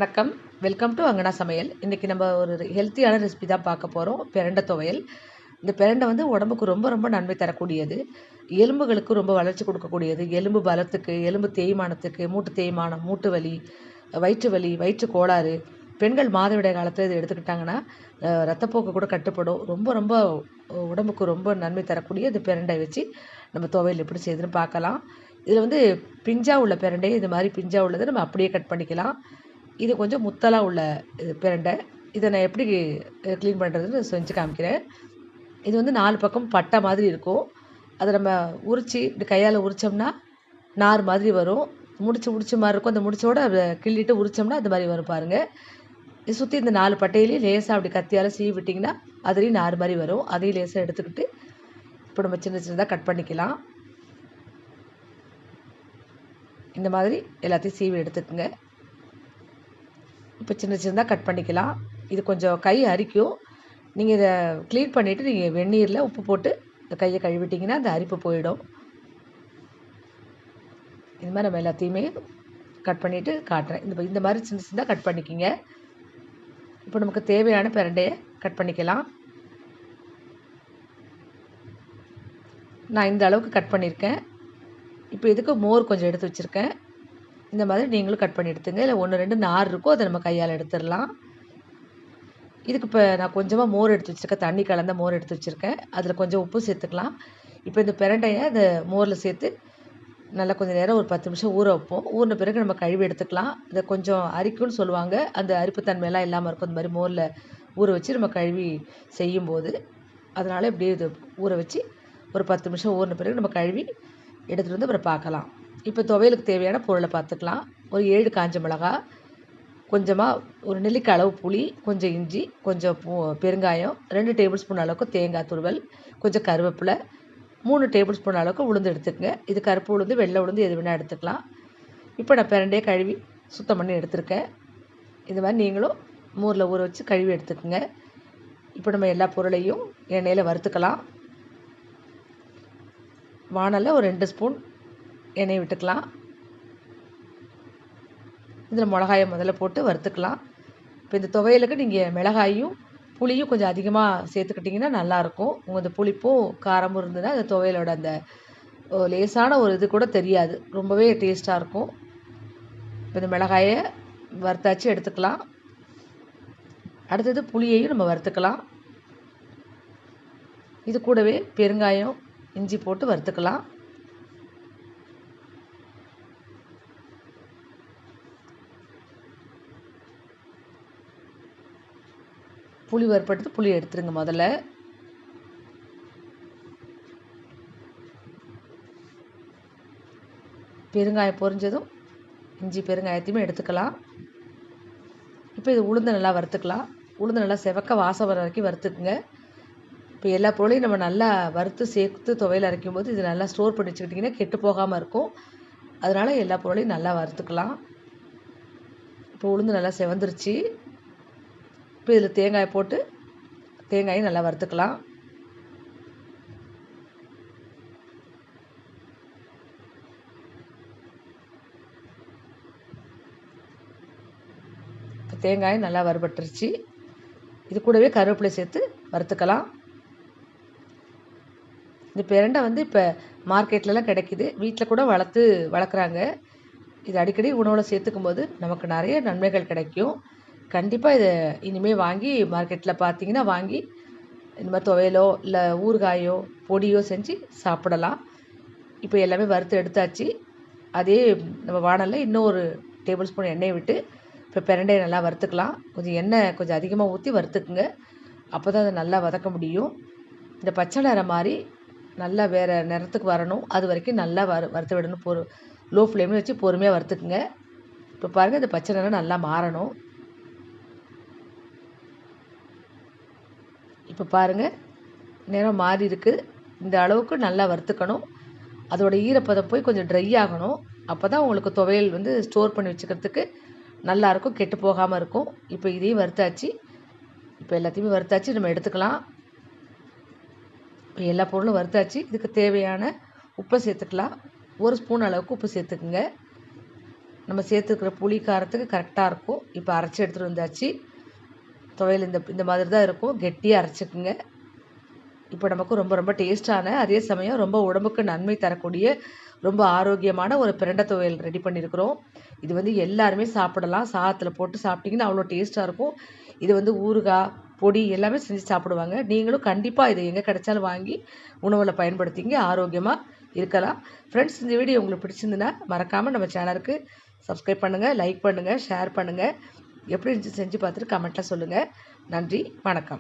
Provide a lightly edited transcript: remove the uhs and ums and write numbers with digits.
வணக்கம். Welcome to அங்கனா சமையல். இன்றைக்கி நம்ம ஒரு ஹெல்த்தியான ரெசிபி தான் பார்க்க போகிறோம். பிரண்டை துவையல். இந்த பிரண்டை வந்து உடம்புக்கு ரொம்ப ரொம்ப நன்மை தரக்கூடியது. எலும்புகளுக்கு ரொம்ப வளர்ச்சி கொடுக்கக்கூடியது. எலும்பு பலத்துக்கு, எலும்பு தேய்மானத்துக்கு, மூட்டு தேய்மானம், மூட்டு வலி, வயிற்று கோளாறு, பெண்கள் மாதவிடாய் காலத்தில் இதை எடுத்துக்கிட்டாங்கன்னா ரத்தப்போக்கு கூட கட்டுப்படும். ரொம்ப ரொம்ப உடம்புக்கு ரொம்ப நன்மை தரக்கூடிய இந்த பிரண்டை வச்சு நம்ம துவையல் எப்படி செய்யுதுன்னு பார்க்கலாம். இதில் வந்து பிஞ்சா உள்ள பிரண்டை, இது மாதிரி பிஞ்சா உள்ளதை நம்ம அப்படியே கட் பண்ணிக்கலாம். இது கொஞ்சம் முத்தலாக உள்ள பிரண்டை. இதை நான் எப்படி க்ளீன் பண்ணுறதுன்னு செஞ்சு காமிக்கிறேன். இது வந்து 4 பக்கம் பட்டை மாதிரி இருக்கும். அதை நம்ம உரித்து இப்படி கையால் உரித்தோம்னா நார் மாதிரி வரும். முடிச்சு மாதிரி இருக்கும். அந்த முடிச்சோடு அதை கிள்ளிட்டு உரித்தோம்னா அது மாதிரி வரும் பாருங்கள். இது சுற்றி இந்த 4 பட்டையிலையும் லேசாக அப்படி கத்தியால் சீவி விட்டிங்கன்னா அதுலேயும் நார் மாதிரி வரும். அதையும் லேசாக எடுத்துக்கிட்டு இப்போ நம்ம சின்ன சின்னதாக கட் பண்ணிக்கலாம். இந்த மாதிரி எல்லாத்தையும் சீவி எடுத்துக்கோங்க. இப்போ சின்ன சின்னதாக கட் பண்ணிக்கலாம். இது கொஞ்சம் கை அரிக்கும். நீங்கள் இதை க்ளீன் பண்ணிவிட்டு நீங்கள் வெந்நீரில் உப்பு போட்டு இந்த கையை கழுவிட்டிங்கன்னா அந்த அரிப்பு போயிடும். இது மாதிரி நம்ம எல்லாத்தையுமே கட் பண்ணிவிட்டு காட்டுறேன். இந்த மாதிரி சின்ன சின்னதாக கட் பண்ணிக்கிங்க. இப்போ நமக்கு தேவையான பிரண்டையை கட் பண்ணிக்கலாம். நான் இந்த அளவுக்கு கட் பண்ணியிருக்கேன். இப்போ இதுக்கு மோர் கொஞ்சம் எடுத்து வச்சுருக்கேன். இந்த மாதிரி நீங்களும் கட் பண்ணி எடுத்துங்க. இல்லை 1 2 நார் இருக்கும், அதை நம்ம கையால் எடுத்துடலாம். இதுக்கு இப்போ நான் கொஞ்சமாக மோர் எடுத்து வச்சுருக்கேன். தண்ணி கலந்த மோர் எடுத்து வச்சுருக்கேன். அதில் கொஞ்சம் உப்பு சேர்த்துக்கலாம். இப்போ இந்த பிரண்டையை அந்த மோரில் சேர்த்து நல்லா கொஞ்சம் நேரம் ஒரு 10 நிமிஷம் ஊற வைப்போம். ஊறின பிறகு நம்ம கழுவி எடுத்துக்கலாம். இதை கொஞ்சம் அரிக்கும்னு சொல்லுவாங்க. அந்த அரிப்புத்தன்மையெல்லாம் இல்லாமல் இருக்கும். இந்த மாதிரி மோரில் ஊற வச்சு நம்ம கழுவி செய்யும்போது. அதனால் இப்படியே இது ஊற வச்சு ஒரு 10 நிமிஷம் ஊறின பிறகு நம்ம கழுவி எடுத்துகிட்டு வந்து அப்புறம் பார்க்கலாம். இப்போ துவையலுக்கு தேவையான பொருளை பார்த்துக்கலாம். ஒரு 7 காஞ்ச மிளகாய், கொஞ்சமாக ஒரு நெல்லிக்காய் அளவு புளி, கொஞ்சம் இஞ்சி, கொஞ்சம் பெருங்காயம், 2 டேபிள் ஸ்பூன் அளவுக்கு தேங்காய் துருவல், கொஞ்சம் கருவேப்பிலை, 3 டேபிள் ஸ்பூன் அளவுக்கு உளுந்து எடுத்துக்கங்க. இது கருப்பு உளுந்து, வெள்ளை உளுந்து எது வேணால் எடுத்துக்கலாம். இப்போ நான் பிரண்டையை கழுவி சுத்தம் பண்ணி எடுத்துருக்கேன். இது மாதிரி நீங்களும் மோரில் ஊற வச்சு கழுவி எடுத்துக்கோங்க. இப்போ நம்ம எல்லா பொருளையும் எண்ணெயில் வறுத்துக்கலாம். வாணலில் ஒரு 2 ஸ்பூன் எண்ணெய் விட்டுக்கலாம். இதில் மிளகாயை முதல்ல போட்டு வறுத்துக்கலாம். இப்போ இந்த துவையலுக்கு நீங்கள் மிளகாயும் புளியும் கொஞ்சம் அதிகமாக சேர்த்துக்கிட்டிங்கன்னா நல்லாயிருக்கும். உங்கள் இந்த புளிப்பும் காரமும் இருந்ததுன்னா அந்த துவையலோட அந்த லேசான ஒரு இது கூட தெரியாது. ரொம்பவே டேஸ்ட்டாக இருக்கும். இப்போ இந்த மிளகாயை வறுத்தாச்சு எடுத்துக்கலாம். அடுத்தது புளியையும் நம்ம வறுத்துக்கலாம். இது கூடவே பெருங்காயம், இஞ்சி போட்டு வறுத்துக்கலாம். புளி வறுப்படுத்து புளி எடுத்துருங்க முதல்ல. பெருங்காயம் பொரிஞ்சதும் இஞ்சி பெருங்காயத்தையுமே எடுத்துக்கலாம். இப்போ இது உளுந்து நல்லா வறுத்துக்கலாம். உளுந்து நல்லா செவக்க வாசம் வர வரைக்கும் வறுத்துக்குங்க. இப்போ எல்லா பொருளையும் நம்ம நல்லா வறுத்து சேர்த்து துவையல் அரைக்கும் போது இது நல்லா ஸ்டோர் பண்ணி வச்சுக்கிட்டிங்கன்னா கெட்டு போகாமல் இருக்கும். அதனால் எல்லா பொருளையும் நல்லா வறுத்துக்கலாம். இப்போ உளுந்து நல்லா செவந்துருச்சு. இப்போ இதில் தேங்காய் போட்டு தேங்காயும் நல்லா வறுத்துக்கலாம். இப்போ தேங்காயும் நல்லா வறுபட்டுருச்சு. இது கூடவே கருவேப்பிலை சேர்த்து வறுத்துக்கலாம். இந்த பிரண்டை வந்து இப்போ மார்க்கெட்லலாம் கிடைக்கிது. வீட்டில் கூட வளர்க்குறாங்க. இது அடிக்கடி உணவில் சேர்த்துக்கும் போது நமக்கு நிறைய நன்மைகள் கிடைக்கும். கண்டிப்பாக இதை இனிமேல் வாங்கி மார்க்கெட்டில் பார்த்தீங்கன்னா வாங்கி இந்த மாதிரி துவையலோ இல்லை ஊறுகாயோ பொடியோ செஞ்சு சாப்பிடலாம். இப்போ எல்லாமே வறுத்து எடுத்தாச்சு. அதே நம்ம வாணலில் இன்னும் ஒரு டேபிள் ஸ்பூன் எண்ணெயை விட்டு இப்போ பிரண்டையை நல்லா வறுத்துக்கலாம். கொஞ்சம் எண்ணெய் கொஞ்சம் அதிகமாக ஊற்றி வறுத்துக்குங்க. அப்போ தான் அதை நல்லா வதக்க முடியும். இந்த பச்சை நிறம் மாதிரி நல்லா வேறு நிறத்துக்கு வரணும். அது வரைக்கும் நல்லா வறுத்து விடணும். லோ ஃப்ளேமில் வச்சு பொறுமையாக வறுத்துக்குங்க. இப்போ பாருங்கள், இந்த பச்சை நிறம் நல்லா மாறணும். இப்போ பாருங்கள், நிறம் மாறி இருக்குது. இந்த அளவுக்கு நல்லா வறுத்துக்கணும். அதோட ஈரப்பதம் போய் கொஞ்சம் ட்ரை ஆகணும். அப்போ தான் உங்களுக்கு துவையல் வந்து ஸ்டோர் பண்ணி வச்சுக்கிறதுக்கு நல்லாயிருக்கும், கெட்டு போகாமல் இருக்கும். இப்போ இதையும் வறுத்தாச்சு. இப்போ எல்லாத்தையுமே வறுத்தாச்சு, நம்ம எடுத்துக்கலாம். இப்போ எல்லா பொருளும் வறுத்தாச்சு. இதுக்கு தேவையான உப்பை சேர்த்துக்கலாம். 1 ஸ்பூன் அளவுக்கு உப்பு சேர்த்துக்குங்க. நம்ம சேர்த்துருக்கிற புளி காரத்துக்கு கரெக்டாக இருக்கும். இப்போ அரைச்சி எடுத்துகிட்டு வந்தாச்சு. துவையல் இந்த மாதிரி தான் இருக்கும். கெட்டியாக அரைச்சிக்குங்க. இப்போ நமக்கு ரொம்ப ரொம்ப டேஸ்ட்டான, அதே சமயம் ரொம்ப உடம்புக்கு நன்மை தரக்கூடிய, ரொம்ப ஆரோக்கியமான ஒரு பிரண்டை துவையல் ரெடி பண்ணியிருக்கிறோம். இது எல்லாருமே சாப்பிடலாம். சாதத்தில் போட்டு சாப்பிட்டிங்கன்னா அவ்வளோ டேஸ்ட்டாக இருக்கும். இது ஊறுகாய், பொடி எல்லாமே செஞ்சு சாப்பிடுவாங்க. நீங்களும் கண்டிப்பாக இதை எங்கே கிடைச்சாலும் வாங்கி உணவில் பயன்படுத்திங்க. ஆரோக்கியமாக இருக்கலாம். ஃப்ரெண்ட்ஸ், இந்த வீடியோ உங்களுக்கு பிடிச்சிருந்துன்னா மறக்காமல் நம்ம சேனலுக்கு சப்ஸ்கிரைப் பண்ணுங்கள், லைக் பண்ணுங்கள், ஷேர் பண்ணுங்கள். எப்படி இருந்துச்சு செஞ்சு பார்த்துட்டு கமெண்ட்டில் சொல்லுங்கள். நன்றி, வணக்கம்.